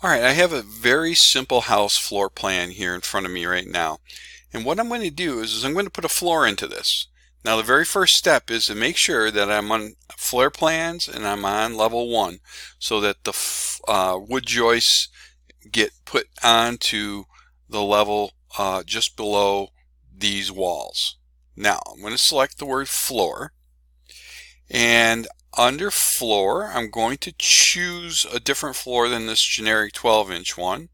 Alright, I have a very simple house floor plan here in front of me right now. And what I'm going to do is I'm going to put a floor into this. Now the very first step is to make sure that I'm on floor plans and I'm on level 1 so that the wood joists get put onto the level just below these walls. Now I'm going to select the word floor, and under floor I'm going to choose a different floor than this generic 12-inch one.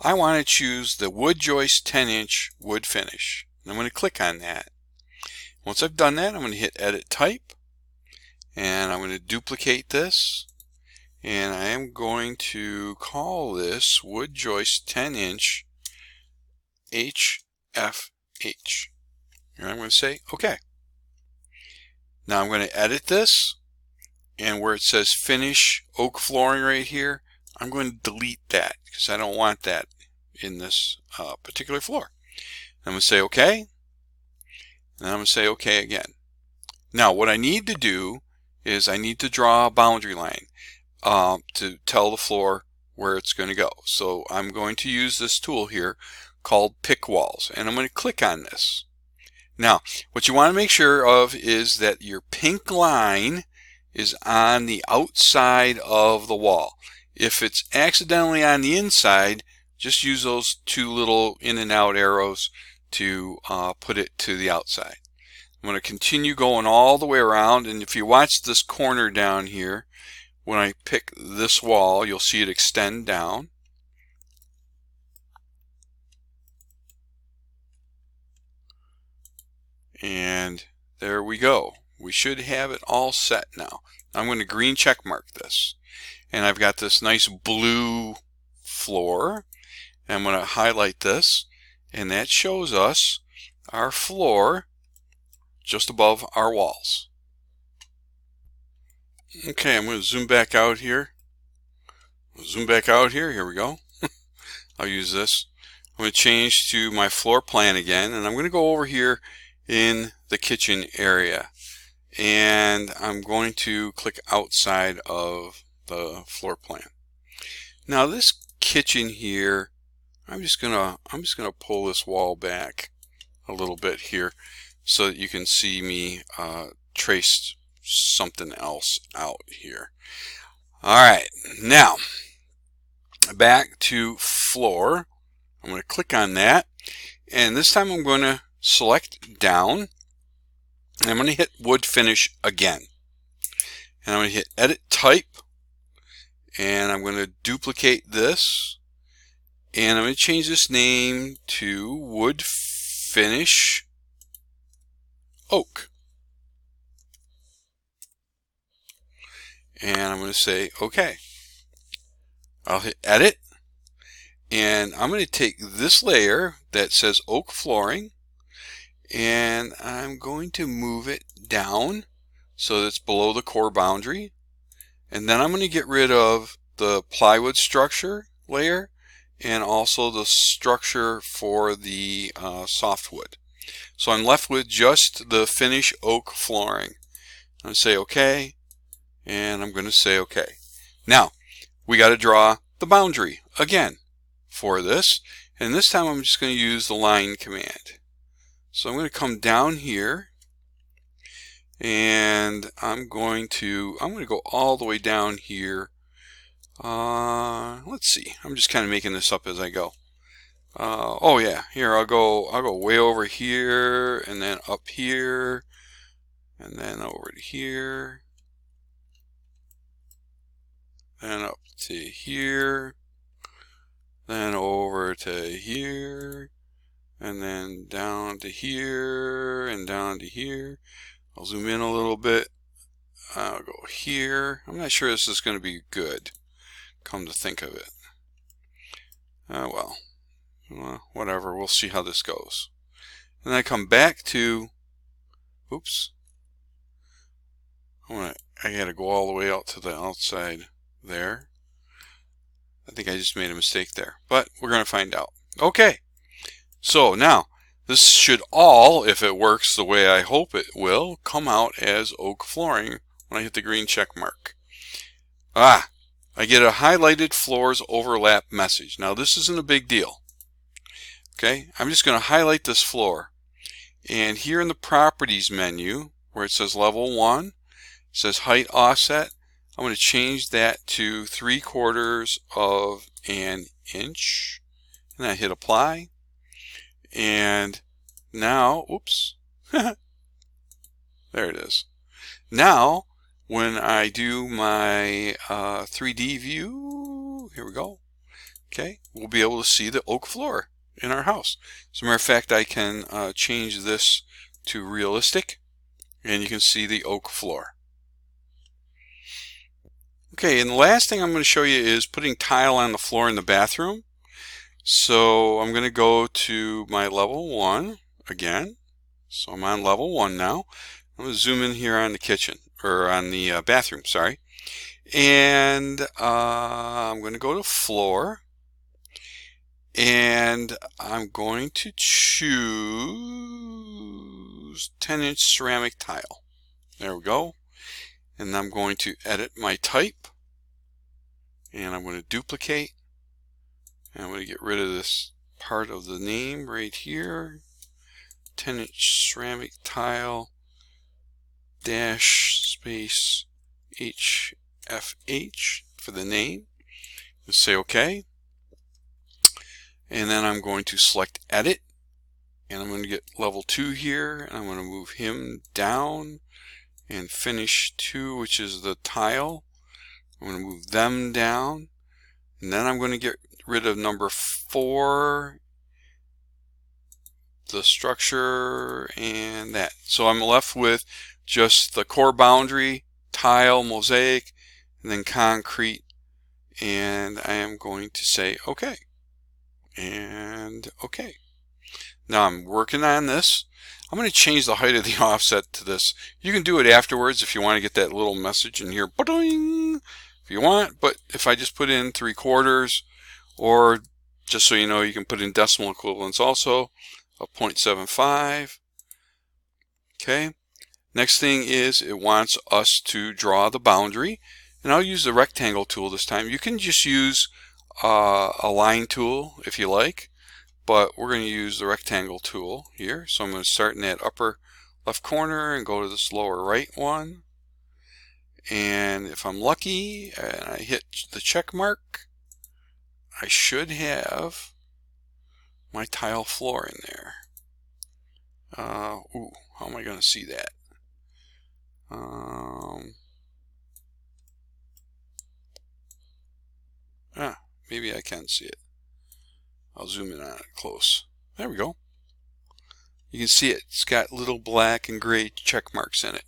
I want to choose the wood joist 10-inch wood finish. And I'm going to click on that. Once I've done that, I'm going to hit edit type, and I'm going to duplicate this, and I am going to call this wood joist 10-inch HFH, and I'm going to say OK. Now I'm going to edit this, and where it says finish oak flooring right here, I'm going to delete that because I don't want that in this particular floor. I'm going to say OK, and I'm going to say OK again. Now what I need to do is I need to draw a boundary line to tell the floor where it's going to go. So I'm going to use this tool here called Pick Walls, and I'm going to click on this. Now what you want to make sure of is that your pink line is on the outside of the wall. If it's accidentally on the inside, just use those two little in and out arrows to put it to the outside. I'm going to continue going all the way around, and if you watch this corner down here, when I pick this wall, you'll see it extend down. And there we go. We should have it all set now. I'm going to green check mark this, and I've got this nice blue floor. I'm going to highlight this, and that shows us our floor just above our walls. Okay, I'm going to zoom back out here. Here we go. I'll use this. I'm going to change to my floor plan again, and I'm going to go over here in the kitchen area, and I'm going to click outside of the floor plan. Now this kitchen here, I'm just gonna pull this wall back a little bit here so that you can see me trace something else out here. Alright, now back to floor. I'm going to click on that, and this time I'm going to select down, and I'm going to hit wood finish again, and I'm going to hit edit type, and I'm going to duplicate this, and I'm going to change this name to wood finish oak, and I'm going to say OK. I'll hit edit, and I'm going to take this layer that says oak flooring, and I'm going to move it down so that it's below the core boundary, and then I'm going to get rid of the plywood structure layer and also the structure for the softwood. So I'm left with just the finish oak flooring. I'm going to say OK, and I'm going to say OK. Now we got to draw the boundary again for this, and this time I'm just going to use the line command. So I'm going to come down here, and I'm going to go all the way down here. Let's see, I'm just kind of making this up as I go. Oh yeah, here I'll go way over here, and then up here, and then over to here, then up to here, then over to here, and then down to here, and down to here. I'll zoom in a little bit. I'll go here. I'm not sure this is going to be good, come to think of it. Well, whatever. We'll see how this goes. And then I come back to, oops, I gotta go all the way out to the outside there. I think I just made a mistake there, but we're going to find out. Okay, so now this should all, if it works the way I hope it will, come out as oak flooring when I hit the green check mark. I get a highlighted floors overlap message. Now this isn't a big deal. Okay, I'm just going to highlight this floor. And here in the properties menu, where it says level 1, it says height offset, I'm going to change that to 3/4 of an inch. And I hit apply. And now, oops, there it is. Now, when I do my 3D view, here we go. Okay, we'll be able to see the oak floor in our house. As a matter of fact, I can change this to realistic, and you can see the oak floor. Okay, and the last thing I'm going to show you is putting tile on the floor in the bathroom. So I'm going to go to my level 1 again. So I'm on level 1 now. I'm going to zoom in here on the kitchen, or on the bathroom, sorry. And I'm going to go to floor. And I'm going to choose 10-inch ceramic tile. There we go. And I'm going to edit my type. And I'm going to duplicate. And I'm going to get rid of this part of the name right here. 10-inch ceramic tile dash space HFH for the name. Just say OK. And then I'm going to select edit, and I'm going to get level 2 here, and I'm going to move him down, and finish 2, which is the tile. I'm going to move them down, and then I'm going to get rid of number 4, the structure, and that. So I'm left with just the core boundary, tile, mosaic, and then concrete, and I am going to say OK. And OK. Now I'm working on this. I'm going to change the height of the offset to this. You can do it afterwards if you want to get that little message in here, if you want. But if I just put in 3/4, or just so you know, you can put in decimal equivalents also of 0.75. Okay. Next thing is it wants us to draw the boundary, and I'll use the rectangle tool this time. You can just use a line tool if you like, but we're going to use the rectangle tool here. So I'm going to start in that upper left corner and go to this lower right one, and if I'm lucky and I hit the check mark, I should have my tile floor in there. Ooh, how am I going to see that? Maybe I can see it. I'll zoom in on it close. There we go. You can see it. It's got little black and gray check marks in it.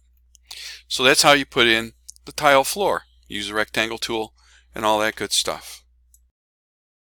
So that's how you put in the tile floor. Use the rectangle tool and all that good stuff.